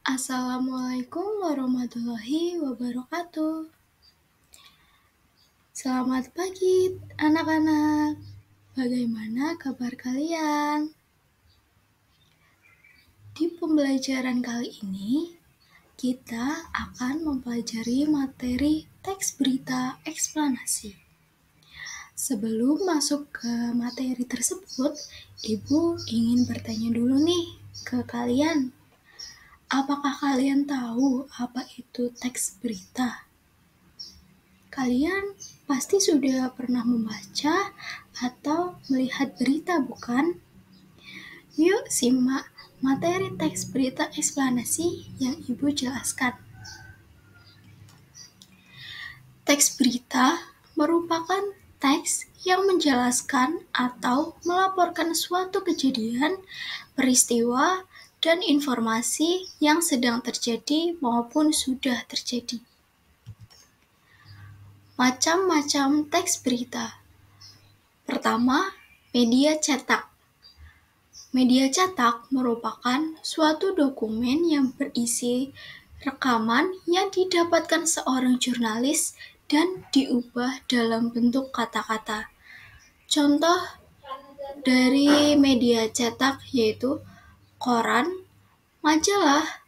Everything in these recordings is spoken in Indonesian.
Assalamualaikum warahmatullahi wabarakatuh. Selamat pagi anak-anak. Bagaimana kabar kalian? Di pembelajaran kali ini, kita akan mempelajari materi teks berita eksplanasi. Sebelum masuk ke materi tersebut, Ibu ingin bertanya dulu nih ke kalian. Apakah kalian tahu apa itu teks berita? Kalian pasti sudah pernah membaca atau melihat berita, bukan? Yuk simak materi teks berita eksplanasi yang Ibu jelaskan. Teks berita merupakan teks yang menjelaskan atau melaporkan suatu kejadian, peristiwa, dan informasi yang sedang terjadi maupun sudah terjadi. Macam-macam teks berita. Pertama, media cetak. Media cetak merupakan suatu dokumen yang berisi rekaman yang didapatkan seorang jurnalis dan diubah dalam bentuk kata-kata. Contoh dari media cetak yaitu koran, majalah,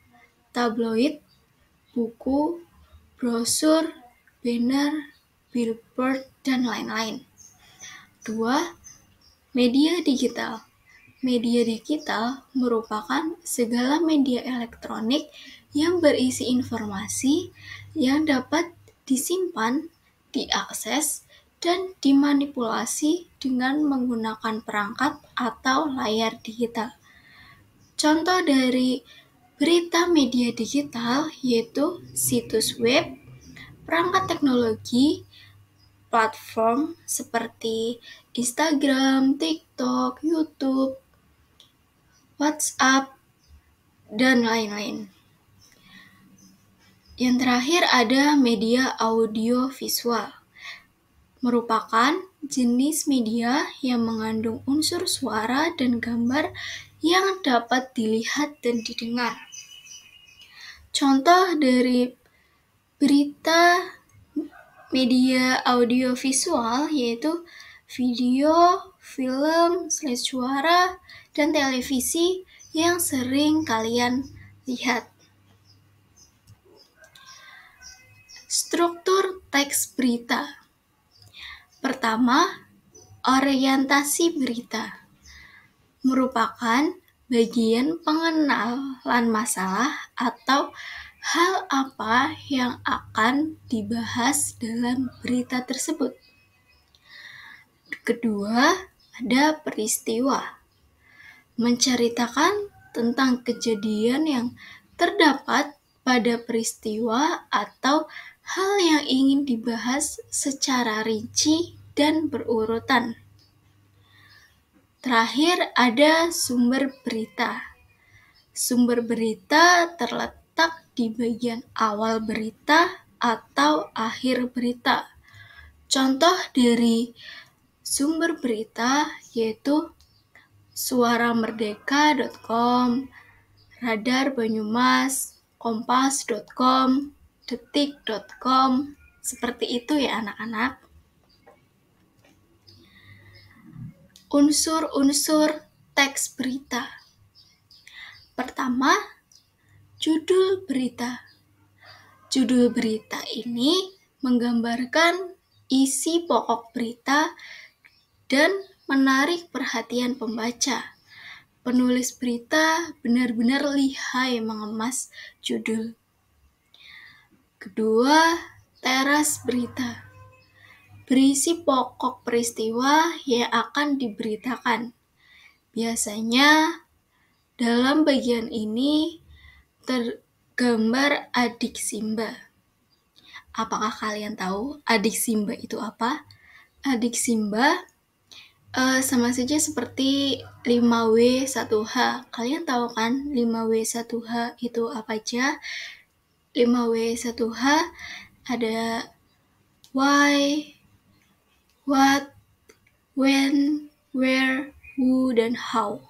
tabloid, buku, brosur, banner, billboard, dan lain-lain. 2. Media digital. Media digital merupakan segala media elektronik yang berisi informasi yang dapat disimpan, diakses, dan dimanipulasi dengan menggunakan perangkat atau layar digital. Contoh dari berita media digital yaitu situs web, perangkat teknologi, platform seperti Instagram, TikTok, YouTube, WhatsApp, dan lain-lain. Yang terakhir ada media audio-visual. Merupakan jenis media yang mengandung unsur suara dan gambar yang dapat dilihat dan didengar. Contoh dari berita media audio-visual yaitu video, film, slide suara, dan televisi yang sering kalian lihat. Struktur teks berita. Pertama, orientasi berita. Merupakan bagian pengenalan masalah atau hal apa yang akan dibahas dalam berita tersebut. Kedua, ada peristiwa. Menceritakan tentang kejadian yang terdapat pada peristiwa atau hal yang ingin dibahas secara rinci dan berurutan. Terakhir ada sumber berita. Sumber berita terletak di bagian awal berita atau akhir berita. Contoh dari sumber berita yaitu suaramerdeka.com, Radar Banyumas, kompas.com, detik.com, seperti itu ya anak-anak. Unsur-unsur teks berita. Pertama, judul berita. Judul berita ini menggambarkan isi pokok berita dan menarik perhatian pembaca. Penulis berita benar-benar lihai mengemas judul. Kedua, teras berita. Berisi pokok peristiwa yang akan diberitakan. Biasanya dalam bagian ini tergambar adik Simba. Apakah kalian tahu adik Simba itu apa? Adik Simba sama saja seperti 5W1H. Kalian tahu kan 5W1H itu apa aja? 5W1H ada why, what, when, where, who, dan how.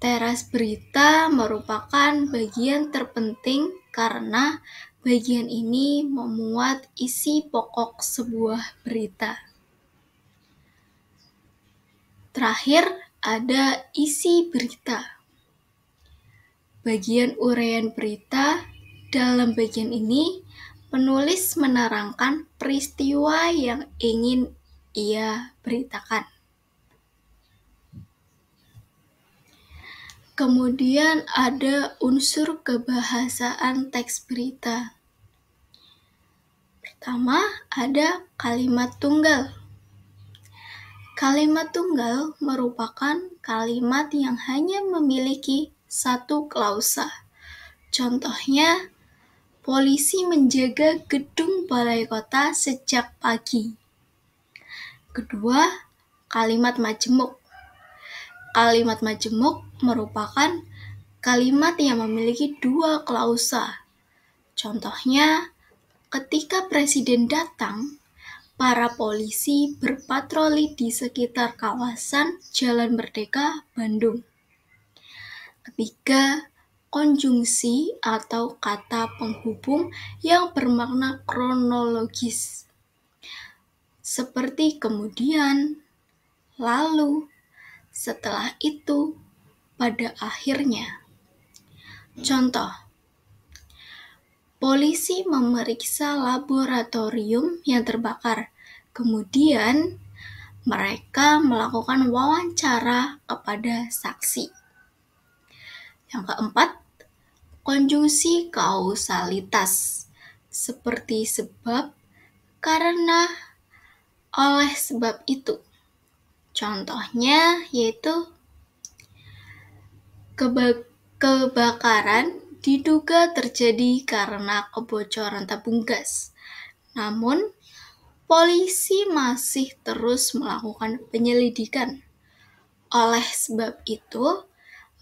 Teras berita merupakan bagian terpenting karena bagian ini memuat isi pokok sebuah berita. Terakhir, ada isi berita. Bagian uraian berita. Dalam bagian ini, penulis menerangkan peristiwa yang ingin ia beritakan. Kemudian ada unsur kebahasaan teks berita. Pertama, ada kalimat tunggal. Kalimat tunggal merupakan kalimat yang hanya memiliki satu klausa. Contohnya, polisi menjaga gedung balai kota sejak pagi. Kedua, kalimat majemuk. Kalimat majemuk merupakan kalimat yang memiliki dua klausa. Contohnya, ketika presiden datang, para polisi berpatroli di sekitar kawasan Jalan Merdeka, Bandung. Ketiga, konjungsi atau kata penghubung yang bermakna kronologis, seperti kemudian, lalu, setelah itu, pada akhirnya. Contoh, polisi memeriksa laboratorium yang terbakar. Kemudian, mereka melakukan wawancara kepada saksi. Yang keempat, konjungsi kausalitas, seperti sebab, karena, oleh sebab itu. Contohnya yaitu kebakaran diduga terjadi karena kebocoran tabung gas. Namun, polisi masih terus melakukan penyelidikan. Oleh sebab itu,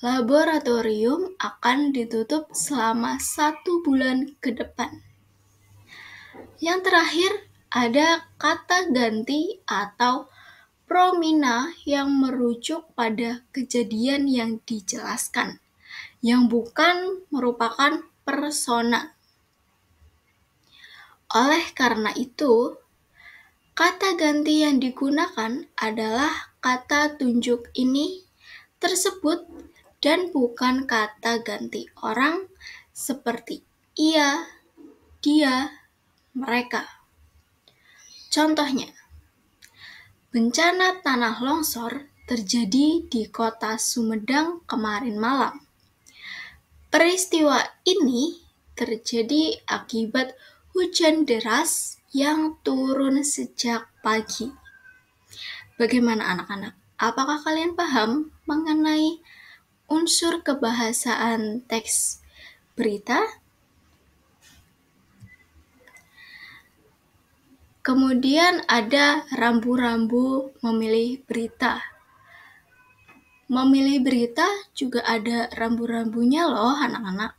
laboratorium akan ditutup selama 1 bulan ke depan. Yang terakhir, ada kata ganti atau promina yang merujuk pada kejadian yang dijelaskan, yang bukan merupakan persona. Oleh karena itu, kata ganti yang digunakan adalah kata tunjuk ini tersebut dan bukan kata ganti orang seperti ia, dia, mereka. Contohnya, bencana tanah longsor terjadi di kota Sumedang kemarin malam. Peristiwa ini terjadi akibat hujan deras yang turun sejak pagi. Bagaimana anak-anak? Apakah kalian paham mengenai unsur kebahasaan teks berita? Kemudian ada rambu-rambu memilih berita. Memilih berita juga ada rambu-rambunya loh anak-anak.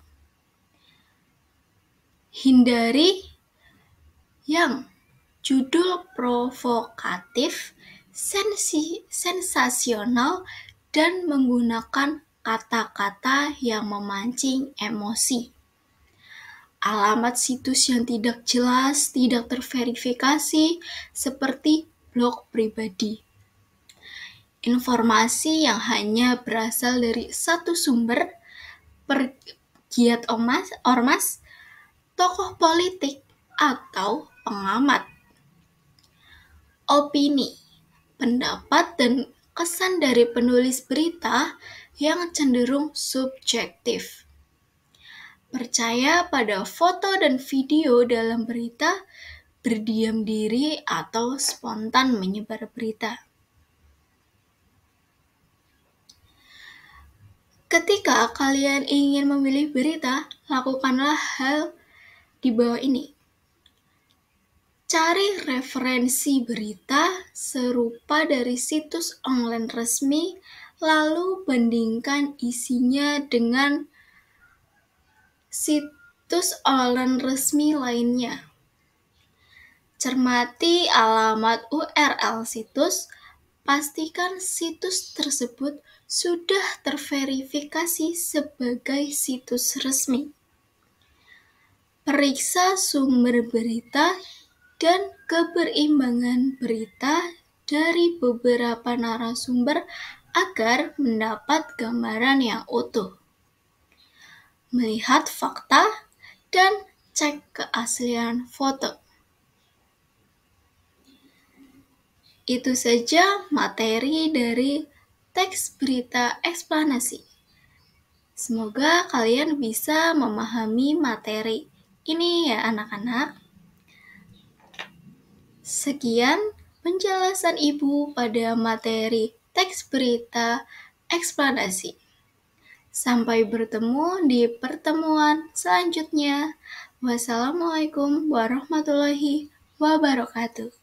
Hindari yang judul provokatif, sensasional, dan menggunakan kata-kata yang memancing emosi. Alamat situs yang tidak jelas, tidak terverifikasi, seperti blog pribadi. Informasi yang hanya berasal dari satu sumber, pegiat ormas, tokoh politik, atau pengamat. Opini, pendapat, dan kesan dari penulis berita yang cenderung subjektif. Percaya pada foto dan video dalam berita, berdiam diri atau spontan menyebar berita. Ketika kalian ingin memilih berita, lakukanlah hal di bawah ini. Cari referensi berita serupa dari situs online resmi, lalu bandingkan isinya dengan situs online resmi lainnya. Cermati alamat URL situs, pastikan situs tersebut sudah terverifikasi sebagai situs resmi. Periksa sumber berita dan keberimbangan berita dari beberapa narasumber agar mendapat gambaran yang utuh. Melihat fakta dan cek keaslian foto. Itu saja materi dari teks berita eksplanasi. Semoga kalian bisa memahami materi ini ya anak-anak. Sekian penjelasan Ibu pada materi teks berita eksplanasi. Sampai bertemu di pertemuan selanjutnya. Wassalamualaikum warahmatullahi wabarakatuh.